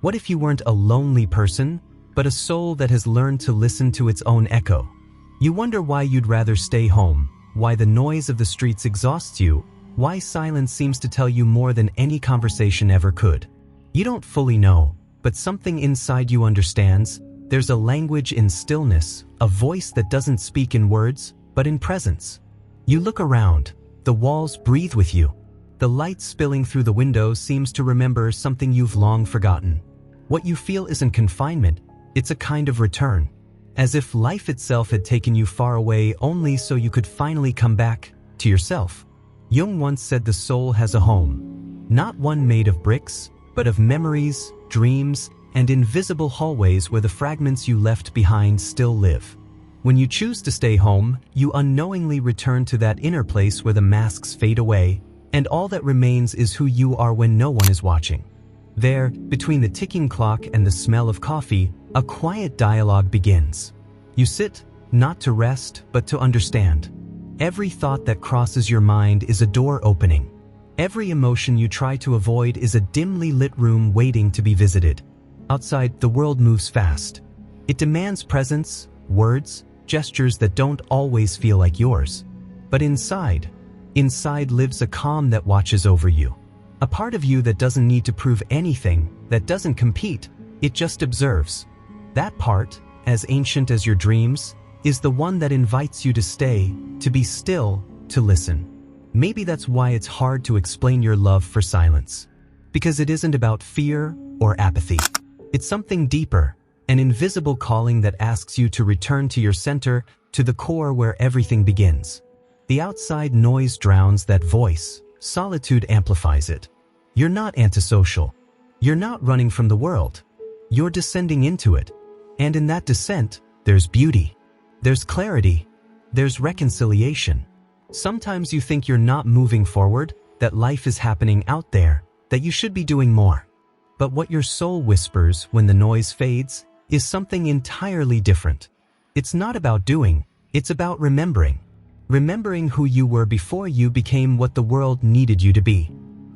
What if you weren't a lonely person, but a soul that has learned to listen to its own echo? You wonder why you'd rather stay home, why the noise of the streets exhausts you, why silence seems to tell you more than any conversation ever could. You don't fully know, but something inside you understands. There's a language in stillness, a voice that doesn't speak in words, but in presence. You look around. The walls breathe with you. The light spilling through the window seems to remember something you've long forgotten. What you feel isn't confinement, it's a kind of return. As if life itself had taken you far away only so you could finally come back to yourself. Jung once said the soul has a home. Not one made of bricks, but of memories, dreams, and invisible hallways where the fragments you left behind still live. When you choose to stay home, you unknowingly return to that inner place where the masks fade away, and all that remains is who you are when no one is watching. There, between the ticking clock and the smell of coffee, a quiet dialogue begins. You sit, not to rest, but to understand. Every thought that crosses your mind is a door opening. Every emotion you try to avoid is a dimly lit room waiting to be visited. Outside, the world moves fast. It demands presence, words, gestures that don't always feel like yours. But inside lives a calm that watches over you. A part of you that doesn't need to prove anything, that doesn't compete, it just observes. That part, as ancient as your dreams, is the one that invites you to stay, to be still, to listen. Maybe that's why it's hard to explain your love for silence. Because it isn't about fear or apathy. It's something deeper, an invisible calling that asks you to return to your center, to the core where everything begins. The outside noise drowns that voice. Solitude amplifies it. You're not antisocial. You're not running from the world. You're descending into it. And in that descent, there's beauty. There's clarity. There's reconciliation. Sometimes you think you're not moving forward, that life is happening out there, that you should be doing more. But what your soul whispers when the noise fades is something entirely different. It's not about doing, it's about remembering. Remembering who you were before you became what the world needed you to be.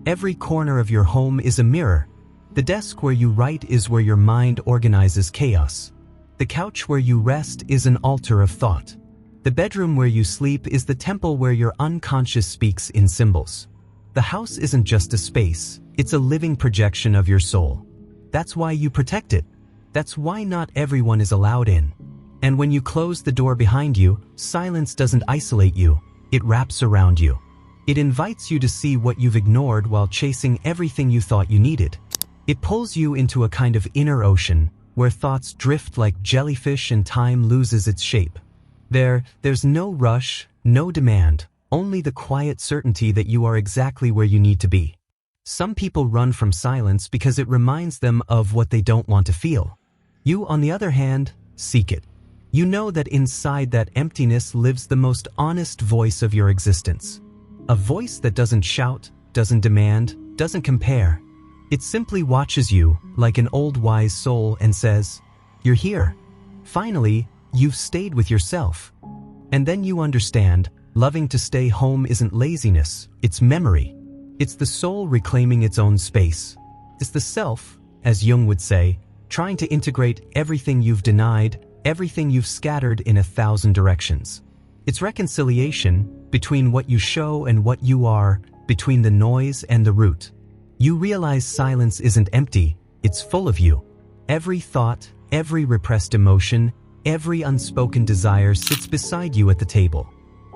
Every corner of your home is a mirror. The desk where you write is where your mind organizes chaos. The couch where you rest is an altar of thought. The bedroom where you sleep is the temple where your unconscious speaks in symbols. The house isn't just a space, it's a living projection of your soul. That's why you protect it. That's why not everyone is allowed in. And when you close the door behind you, silence doesn't isolate you, it wraps around you. It invites you to see what you've ignored while chasing everything you thought you needed. It pulls you into a kind of inner ocean, where thoughts drift like jellyfish and time loses its shape. There's no rush, no demand, only the quiet certainty that you are exactly where you need to be. Some people run from silence because it reminds them of what they don't want to feel. You, on the other hand, seek it. You know that inside that emptiness lives the most honest voice of your existence. A voice that doesn't shout, doesn't demand, doesn't compare. It simply watches you, like an old wise soul, and says, "You're here. Finally, you've stayed with yourself." And then you understand, loving to stay home isn't laziness, it's memory. It's the soul reclaiming its own space. It's the self, as Jung would say, trying to integrate everything you've denied, everything you've scattered in 1,000 directions. It's reconciliation between what you show and what you are, between the noise and the root. You realize silence isn't empty, it's full of you. Every thought, every repressed emotion, every unspoken desire sits beside you at the table.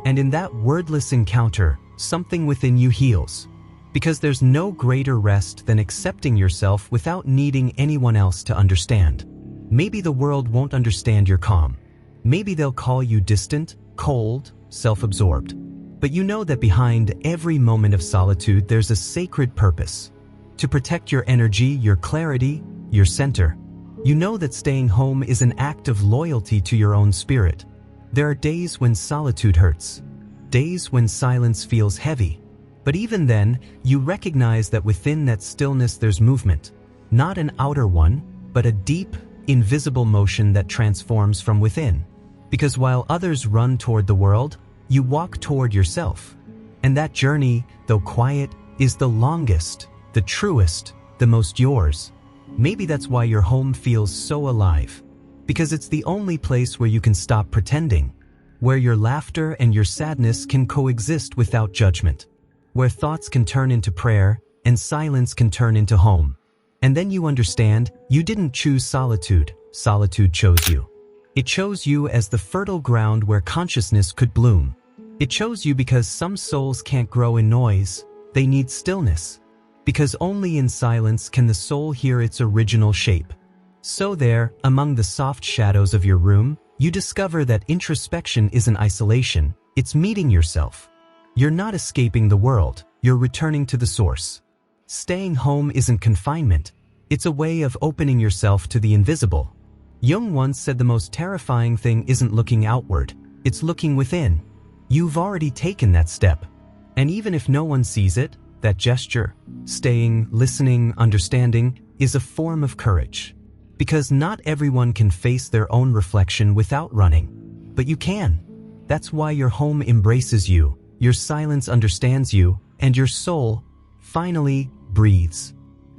And in that wordless encounter, something within you heals. Because there's no greater rest than accepting yourself without needing anyone else to understand. Maybe the world won't understand your calm. Maybe they'll call you distant, cold, self-absorbed. But you know that behind every moment of solitude there's a sacred purpose. To protect your energy, your clarity, your center. You know that staying home is an act of loyalty to your own spirit. There are days when solitude hurts. Days when silence feels heavy. But even then, you recognize that within that stillness there's movement. Not an outer one, but a deep, invisible motion that transforms from within. Because while others run toward the world, you walk toward yourself. And that journey, though quiet, is the longest, the truest, the most yours. Maybe that's why your home feels so alive. Because it's the only place where you can stop pretending, where your laughter and your sadness can coexist without judgment, where thoughts can turn into prayer and silence can turn into home. And then you understand you didn't choose solitude, solitude chose you. It chose you as the fertile ground where consciousness could bloom. It chose you because some souls can't grow in noise, they need stillness. Because only in silence can the soul hear its original shape. So there, among the soft shadows of your room, you discover that introspection isn't isolation, it's meeting yourself. You're not escaping the world, you're returning to the source. Staying home isn't confinement, it's a way of opening yourself to the invisible. Jung once said the most terrifying thing isn't looking outward, it's looking within. You've already taken that step. And even if no one sees it, that gesture, staying, listening, understanding, is a form of courage. Because not everyone can face their own reflection without running. But you can. That's why your home embraces you, your silence understands you, and your soul, finally, breathes.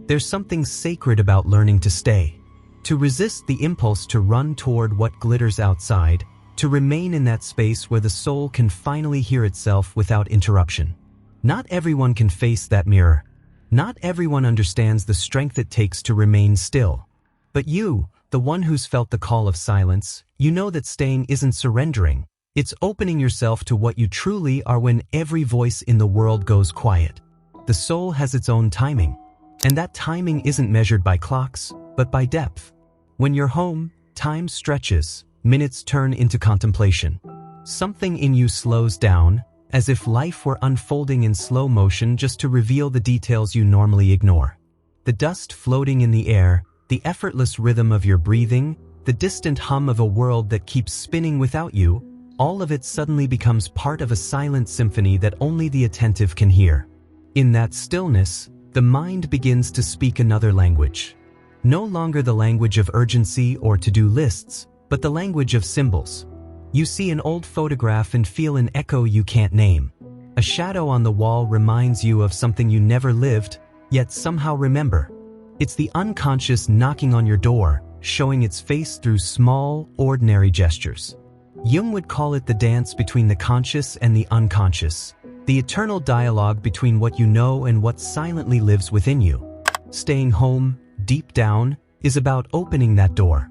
There's something sacred about learning to stay. To resist the impulse to run toward what glitters outside, to remain in that space where the soul can finally hear itself without interruption. Not everyone can face that mirror. Not everyone understands the strength it takes to remain still. But you, the one who's felt the call of silence, you know that staying isn't surrendering. It's opening yourself to what you truly are when every voice in the world goes quiet. The soul has its own timing. And that timing isn't measured by clocks, but by depth. When you're home, time stretches, minutes turn into contemplation. Something in you slows down, as if life were unfolding in slow motion just to reveal the details you normally ignore. The dust floating in the air, the effortless rhythm of your breathing, the distant hum of a world that keeps spinning without you, all of it suddenly becomes part of a silent symphony that only the attentive can hear. In that stillness, the mind begins to speak another language. No longer the language of urgency or to-do lists, but the language of symbols. You see an old photograph and feel an echo you can't name. A shadow on the wall reminds you of something you never lived, yet somehow remember. It's the unconscious knocking on your door, showing its face through small, ordinary gestures. Jung would call it the dance between the conscious and the unconscious, the eternal dialogue between what you know and what silently lives within you. Staying home, deep down, is about opening that door.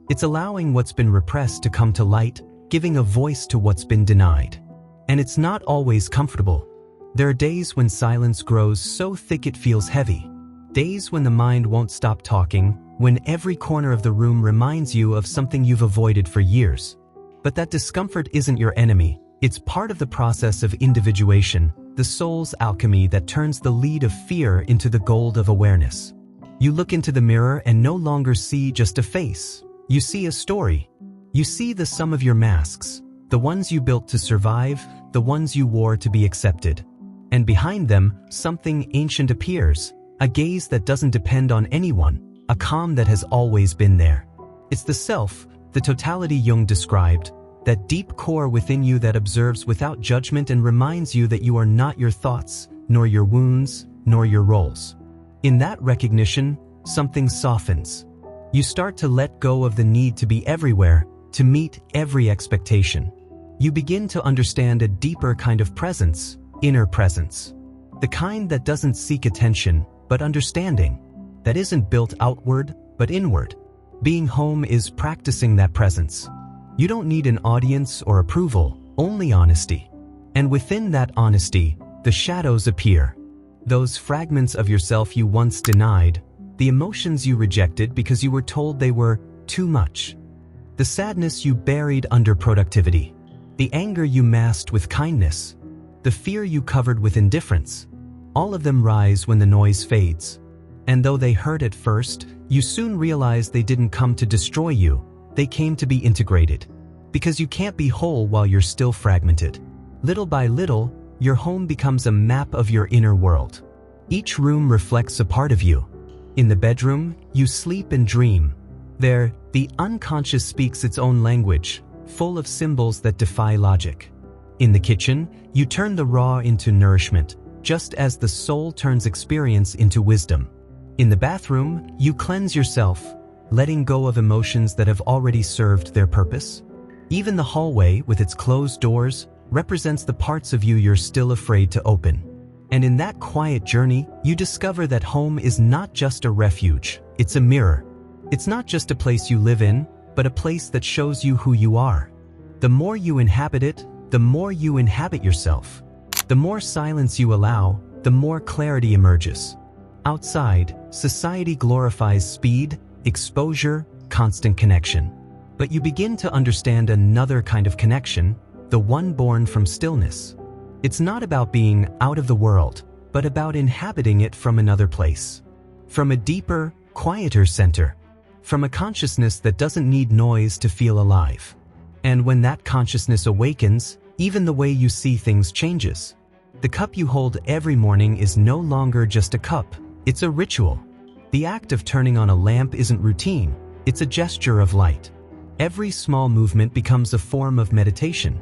It's allowing what's been repressed to come to light, giving a voice to what's been denied. And it's not always comfortable. There are days when silence grows so thick it feels heavy. Days when the mind won't stop talking, when every corner of the room reminds you of something you've avoided for years. But that discomfort isn't your enemy. It's part of the process of individuation, the soul's alchemy that turns the lead of fear into the gold of awareness. You look into the mirror and no longer see just a face. You see a story. You see the sum of your masks, the ones you built to survive, the ones you wore to be accepted. And behind them, something ancient appears, a gaze that doesn't depend on anyone, a calm that has always been there. It's the self, the totality Jung described, that deep core within you that observes without judgment and reminds you that you are not your thoughts, nor your wounds, nor your roles. In that recognition, something softens. You start to let go of the need to be everywhere, to meet every expectation. You begin to understand a deeper kind of presence, inner presence. The kind that doesn't seek attention, but understanding. That isn't built outward, but inward. Being home is practicing that presence. You don't need an audience or approval, only honesty. And within that honesty, the shadows appear. Those fragments of yourself you once denied, the emotions you rejected because you were told they were too much. The sadness you buried under productivity. The anger you masked with kindness. The fear you covered with indifference. All of them rise when the noise fades. And though they hurt at first, you soon realize they didn't come to destroy you, they came to be integrated. Because you can't be whole while you're still fragmented. Little by little, your home becomes a map of your inner world. Each room reflects a part of you. In the bedroom, you sleep and dream. There, the unconscious speaks its own language, full of symbols that defy logic. In the kitchen, you turn the raw into nourishment, just as the soul turns experience into wisdom. In the bathroom, you cleanse yourself, letting go of emotions that have already served their purpose. Even the hallway, with its closed doors, represents the parts of you you're still afraid to open. And in that quiet journey, you discover that home is not just a refuge, it's a mirror. It's not just a place you live in, but a place that shows you who you are. The more you inhabit it, the more you inhabit yourself. The more silence you allow, the more clarity emerges. Outside, society glorifies speed, exposure, constant connection. But you begin to understand another kind of connection, the one born from stillness. It's not about being out of the world, but about inhabiting it from another place. From a deeper, quieter center. From a consciousness that doesn't need noise to feel alive. And when that consciousness awakens, even the way you see things changes. The cup you hold every morning is no longer just a cup, it's a ritual. The act of turning on a lamp isn't routine, it's a gesture of light. Every small movement becomes a form of meditation.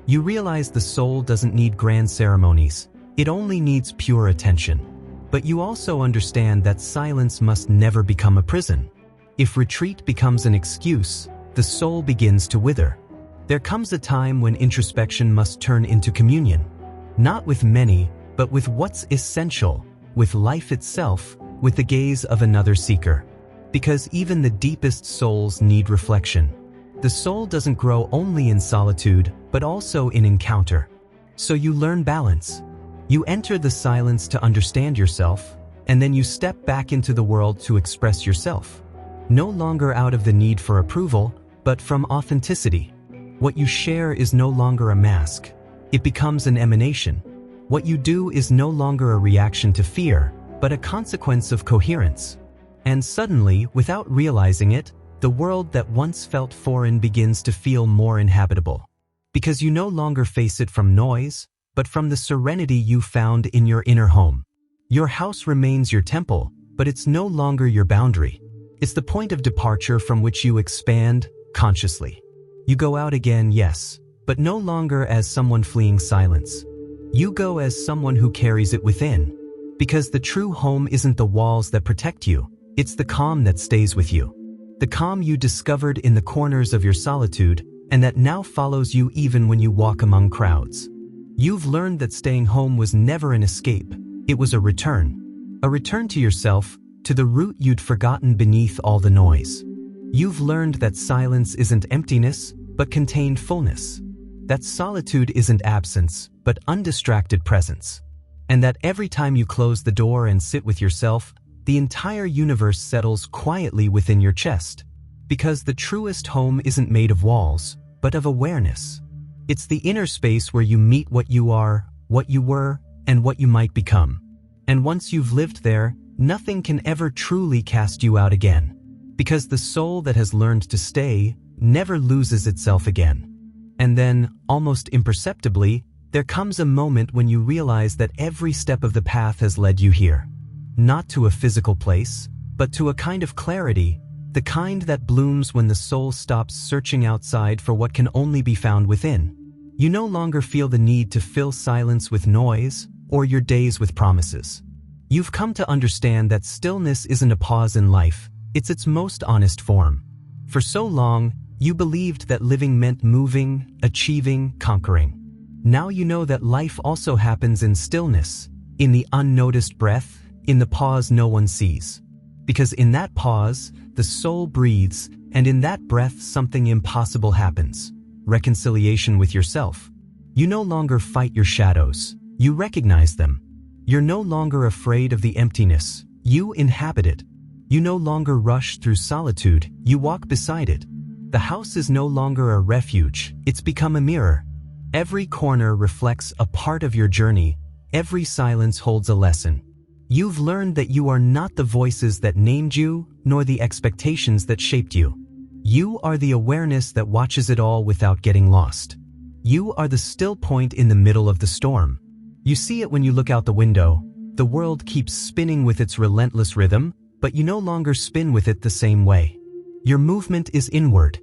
You realize the soul doesn't need grand ceremonies, it only needs pure attention. But you also understand that silence must never become a prison. If retreat becomes an excuse, the soul begins to wither. There comes a time when introspection must turn into communion. Not with many, but with what's essential, with life itself, with the gaze of another seeker. Because even the deepest souls need reflection. The soul doesn't grow only in solitude, but also in encounter. So you learn balance. You enter the silence to understand yourself, and then you step back into the world to express yourself. No longer out of the need for approval, but from authenticity. What you share is no longer a mask. It becomes an emanation. What you do is no longer a reaction to fear, but a consequence of coherence. And suddenly, without realizing it, the world that once felt foreign begins to feel more inhabitable. Because you no longer face it from noise, but from the serenity you found in your inner home. Your house remains your temple, but it's no longer your boundary. It's the point of departure from which you expand consciously. You go out again, yes, but no longer as someone fleeing silence. You go as someone who carries it within. Because the true home isn't the walls that protect you, it's the calm that stays with you. The calm you discovered in the corners of your solitude, and that now follows you even when you walk among crowds. You've learned that staying home was never an escape, it was a return. A return to yourself, to the root you'd forgotten beneath all the noise. You've learned that silence isn't emptiness, but contained fullness. That solitude isn't absence, but undistracted presence. And that every time you close the door and sit with yourself, the entire universe settles quietly within your chest. Because the truest home isn't made of walls, but of awareness. It's the inner space where you meet what you are, what you were, and what you might become. And once you've lived there, nothing can ever truly cast you out again. Because the soul that has learned to stay never loses itself again. And then, almost imperceptibly, there comes a moment when you realize that every step of the path has led you here. Not to a physical place, but to a kind of clarity, the kind that blooms when the soul stops searching outside for what can only be found within. You no longer feel the need to fill silence with noise, or your days with promises. You've come to understand that stillness isn't a pause in life, it's its most honest form. For so long, you believed that living meant moving, achieving, conquering. Now you know that life also happens in stillness, in the unnoticed breath, in the pause no one sees. Because in that pause, the soul breathes, and in that breath something impossible happens. Reconciliation with yourself. You no longer fight your shadows, you recognize them. You're no longer afraid of the emptiness, you inhabit it. You no longer rush through solitude, you walk beside it. The house is no longer a refuge, it's become a mirror. Every corner reflects a part of your journey, every silence holds a lesson. You've learned that you are not the voices that named you, nor the expectations that shaped you. You are the awareness that watches it all without getting lost. You are the still point in the middle of the storm. You see it when you look out the window. The world keeps spinning with its relentless rhythm, but you no longer spin with it the same way. Your movement is inward.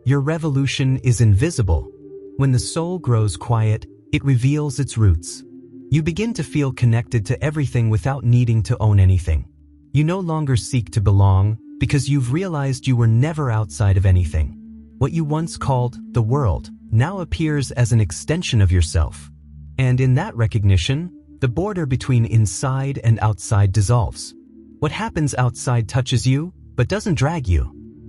Your revolution is invisible. When the soul grows quiet, it reveals its roots. You begin to feel connected to everything without needing to own anything. You no longer seek to belong because you've realized you were never outside of anything. What you once called the world now appears as an extension of yourself. And in that recognition, the border between inside and outside dissolves. What happens outside touches you, but doesn't drag you.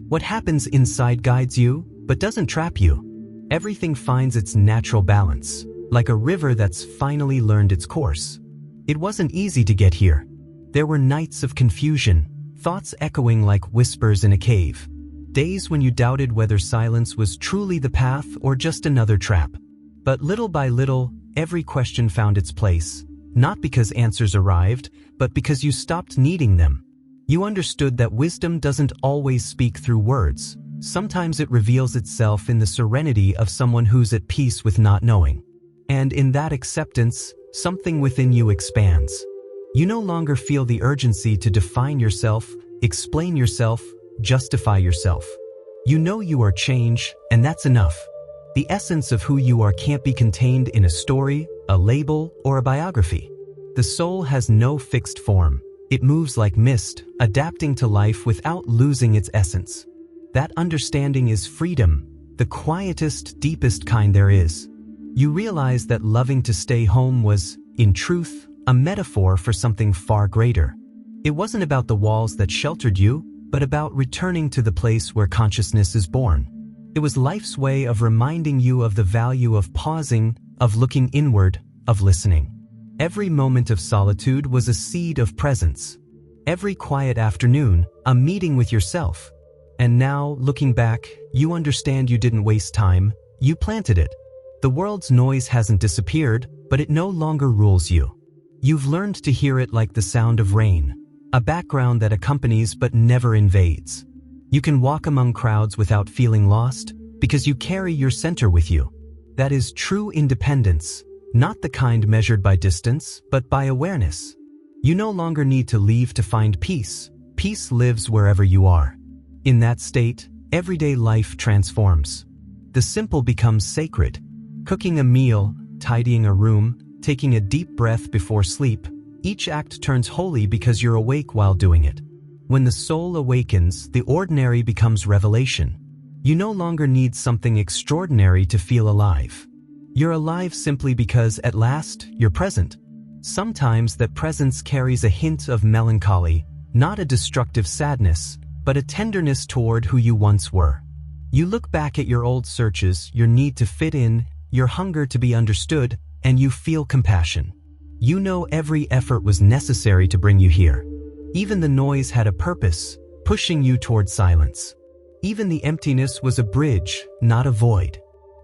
What happens inside guides you, but doesn't trap you. Everything finds its natural balance, like a river that's finally learned its course. It wasn't easy to get here. There were nights of confusion, thoughts echoing like whispers in a cave. Days when you doubted whether silence was truly the path or just another trap. But little by little, every question found its place, not because answers arrived, but because you stopped needing them. You understood that wisdom doesn't always speak through words. Sometimes it reveals itself in the serenity of someone who's at peace with not knowing. And in that acceptance, something within you expands. You no longer feel the urgency to define yourself, explain yourself, justify yourself. You know you are change, and that's enough. The essence of who you are can't be contained in a story, a label, or a biography. The soul has no fixed form. It moves like mist, adapting to life without losing its essence. That understanding is freedom, the quietest, deepest kind there is. You realize that loving to stay home was, in truth, a metaphor for something far greater. It wasn't about the walls that sheltered you, but about returning to the place where consciousness is born. It was life's way of reminding you of the value of pausing, of looking inward, of listening. Every moment of solitude was a seed of presence. Every quiet afternoon, a meeting with yourself. And now, looking back, you understand you didn't waste time, you planted it. The world's noise hasn't disappeared, but it no longer rules you. You've learned to hear it like the sound of rain, a background that accompanies but never invades. You can walk among crowds without feeling lost, because you carry your center with you. That is true independence, not the kind measured by distance, but by awareness. You no longer need to leave to find peace. Peace lives wherever you are. In that state, everyday life transforms. The simple becomes sacred. Cooking a meal, tidying a room, taking a deep breath before sleep, each act turns holy because you're awake while doing it. When the soul awakens, the ordinary becomes revelation. You no longer need something extraordinary to feel alive. You're alive simply because, at last, you're present. Sometimes that presence carries a hint of melancholy, not a destructive sadness, but a tenderness toward who you once were. You look back at your old searches, your need to fit in, your hunger to be understood, and you feel compassion. You know every effort was necessary to bring you here. Even the noise had a purpose, pushing you toward silence. Even the emptiness was a bridge, not a void.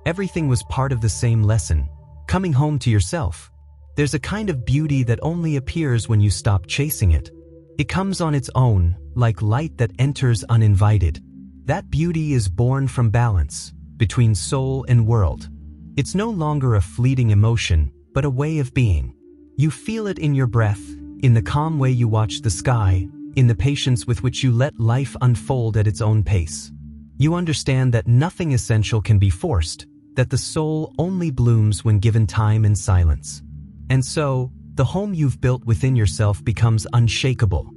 Everything was part of the same lesson, coming home to yourself. There's a kind of beauty that only appears when you stop chasing it. It comes on its own, like light that enters uninvited. That beauty is born from balance, between soul and world. It's no longer a fleeting emotion, but a way of being. You feel it in your breath, in the calm way you watch the sky, in the patience with which you let life unfold at its own pace. You understand that nothing essential can be forced, that the soul only blooms when given time and silence. And so, the home you've built within yourself becomes unshakable.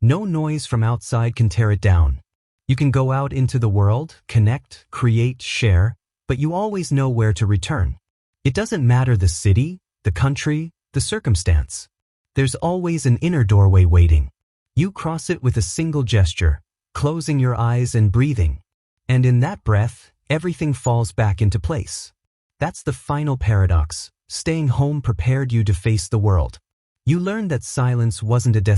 No noise from outside can tear it down. You can go out into the world, connect, create, share, but you always know where to return. It doesn't matter the city, the country, the circumstance. There's always an inner doorway waiting. You cross it with a single gesture, closing your eyes and breathing. And in that breath, everything falls back into place. That's the final paradox. Staying home prepared you to face the world. You learned that silence wasn't a destination.